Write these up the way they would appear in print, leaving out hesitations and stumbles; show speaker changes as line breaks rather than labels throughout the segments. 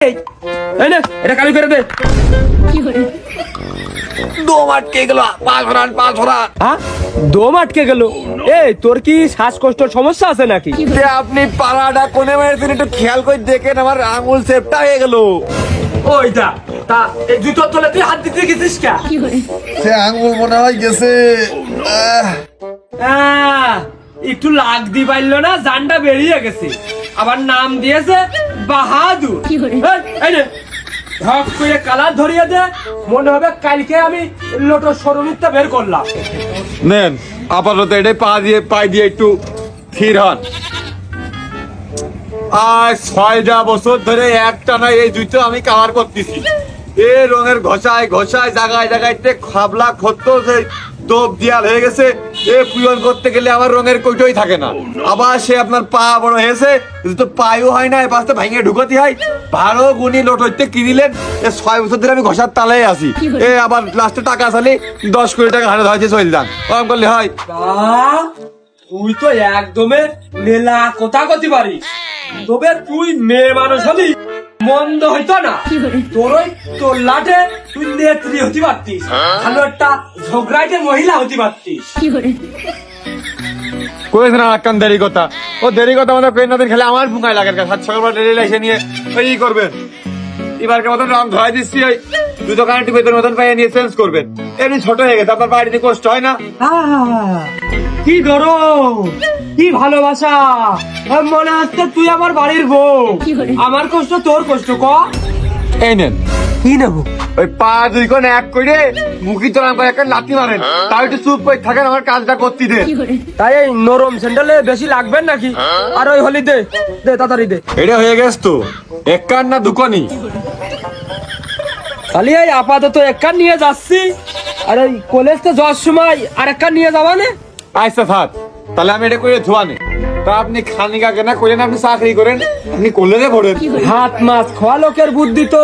এই নে এটা কালি করে দে।
দম আটকে গেল, পা ধরা।
হ্যাঁ দম আটকে গেল? এই তোর কি শ্বাসকষ্টের সমস্যা আছে নাকি?
আপনি পাড়াটা কোনে মেরেছেন একটু খেয়াল করে দেখেন, আমার আঙুল সেপটা হয়ে গেল।
ওইটা তা এই জুতোর তলে তুই হাত দিতে গেছিস কে?
সে আঙুল মনে হয় গেছে।
একটু লাগ দি পারলো না, জানটা বেরিয়ে গেছে। আবার নাম দিয়েছে বাহাদুর। এই নে ঢক করে কালার ধরিয়ে দে, মনে হবে কালকে আমি লোটোর শোরুমটা বের করলাম।
নেন আপাতত এটা পায়ে দিয়ে একটু স্থির হন। আর 6টা বছর ধরে একটানা এই জুতো আমি কালার করতেছি। এই রঙের ঘষায় জায়গায় খাবলা খত্ত দোপ দিয়াল হয়ে গেছে। এ পূরণ করতে গেলে আমার রঙের কইটাই থাকে না। আবার সে আপনার পা বড় হয়েছে, তো পায়ও হয় না, এ পাশে ভাঙে ঢুকতে হয়। ভালো গুণী লোট হইতে কিনিলেন, 6 বছর ধরে আমি ঘষার তালেই আছি। এ আবার লাস্টে টাকা চালি 10 কোটি টাকা হারে ধরেছে চলে যান, কম করলে হয়।
তুই তো একদমে লীলা কথা কতি পারিস, তবে তুই মেয়ে মানুষ হলি মন্দ হইতো না। তোর লাটে তুই নেত্রী হতে পারতিস, ভালো একটা ঝগড়াইটে মহিলা হতে পারতিস।
করেছেন আর একখান দেরি কথা, ও দেরি কথা আমাদের পেন নদিন খেলে আমার ভুঙায় লাগে। 7 সকালবেলা ডেলি লাইসে নিয়ে ওই করবেন, এবারকে মতন রং ধরাই দিচ্ছি। ওই দুটো কারেন্টি বেতন মতন পাইয়ে নিয়ে চেঞ্জ করবেন। এমনি ছোট হয়ে গেছে, আপনার বাড়িতে কষ্ট হয় না?
কি ধরো, কি ভালোবাসা, মনে হচ্ছে তুই আমার বাড়ির বউ। আমার কষ্ট তোর কষ্ট ক।
এই নেন,
কি নেবো?
ওই পা 2 কোণ এক করে মুখি তোলাম করে একটা লাথি মারেন, তাও একটু চুপ করে থাকেন, আমার কাজটা করতে দেন।
তাই এই নরম স্যান্ডেলে বেশি লাগবে নাকি? আর ওই হলি দে তাড়াতাড়ি দে।
এটা হয়ে গেছে তো, এক কান না দুকনি?
খালি এই আপাতত এক কান নিয়ে যাচ্ছি, আর ওই কলেজ তো যাওয়ার সময় আর এক কান নিয়ে যাবা না।
আচ্ছা থাক, তাহলে আমি এটা করে ধোয়ানে। তা আপনি খানিকা কেনা করেন, আপনি চাকরি করেন, আপনি কলেজে পড়েন।
হাত মাছ খাওয়া লোকের বুদ্ধি তো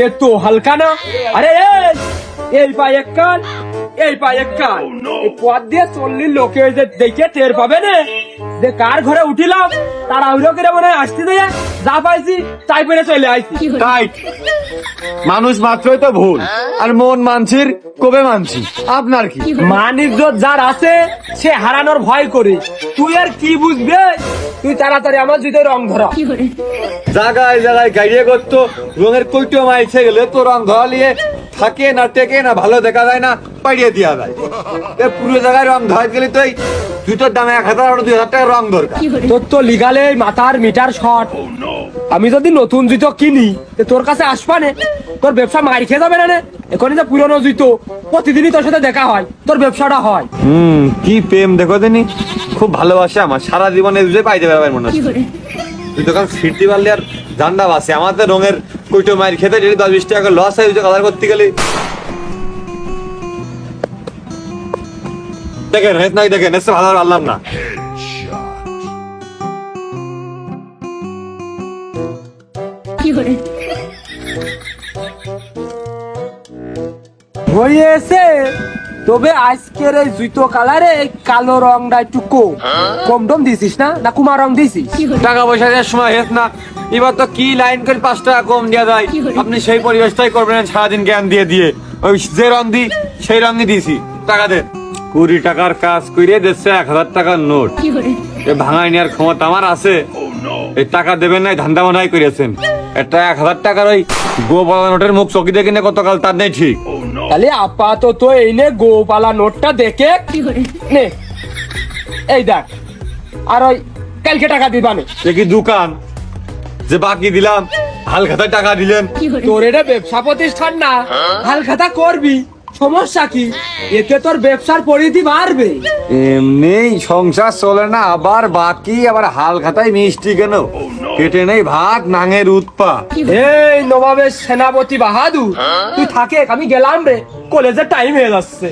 এ তো হালকা না। আরে এই পা এক কান, এই পা এক কান, এই পথ দিয়ে চললি লোকে যে দেখে টের পাবে না যে কার ঘরে উঠিলাম। তারা উড়ো করে মনে হয় আসতে দেয়, যা পাইছি তাই পেরে চলে আইছি।
তাই মানুষ মাত্রই তো ভুল, আর মন মানছির কবে মানছি। আপনার কি
মান ইজ্জত যার আছে সে হারানোর ভয় করে। তুই আর কি বুঝবে? তুই তাড়াতাড়ি আমার জুতোয় রং ধরা।
জায়গায় গাড়িয়ে করতো, রঙের কইটো মাইছে গেলে তো রং ধরা নিয়ে থাকে না, টেকে না, ভালো দেখা যায় না, পাইয়ে দেওয়া যায়। পুরো জায়গায় রং ধরা গেলে তো জুতোর দামে 1000 আর 2000 টাকা রং দরকার।
তোর তো লিগালে মাথার মিটার শর্ট। আমি যদি নতুন জুতো কিনি তোর কাছে আসবা নে, তোর ব্যবসা মারি খেয়ে যাবে না। এখনই যে পুরনো জুতো প্রতিদিনই তোর সাথে দেখা হয়, তোর ব্যবসাটা হয়।
কি প্রেম দেখো দিনি, খুব ভালোবাসে আমার, সারা জীবনে পাইতে পারবে মনে হচ্ছে। তুই দোকান ফিরতে পারলে আর ধান্দা বাসে। আমাদের রঙের কইটো মারি খেতে 10-20 টাকা লস হয় কালার করতে গেলে। দেখেন হেস নাই, দেখেন এসে ভালো পারলাম না।
হয়েছে, তবে আজকের এই জুতো কালারে কালো রংটা একটু কম টম দিছিস না কুমার রং দিছিস?
টাকা পয়সা দেওয়ার সময় হেস না, এবার তো কি লাইন করে 5 টাকা কম দেওয়া যায়। আপনি সেই পরিবেশটাই করবেন সারাদিন জ্ঞান দিয়ে ওই যে রং দিই সেই রঙই দিয়েছি। টাকা দেন। 20 টাকার কাজ করে দিচ্ছে 1000 টাকার নোট। ভাঙাই নেওয়ার ক্ষমতা আমার আছে। এই টাকা দেবেন নাই ধান্দা বানাই করেছেন। একটা 1000 টাকার ওই গোপালা নোটের মুখ চকি দেখে নে কতকাল, তার নেই ঠিক।
তাহলে আপাতত এই নে গোপালা নোটটা দেখে নে, এই দেখ। আর ওই কালকে টাকা দিবা নে।
কি দোকান যে বাকি দিলাম, হাল খাতায় টাকা দিলেন?
তোর এটা ব্যবসা প্রতিষ্ঠান না, হাল খাতা করবি, সমস্যা কি? এতে তোর ব্যবসার পরিধি বাড়বে।
এমনি সংসার চলে না, আবার বাকি, আবার হাল খাতায় মিষ্টি কেন? কেটে নেই ভাত, নাঙের উৎপা।
এই নবাবের সেনাপতি বাহাদুর, তুই থাকে, আমি গেলাম রে, কলেজের টাইম হয়ে যাচ্ছে।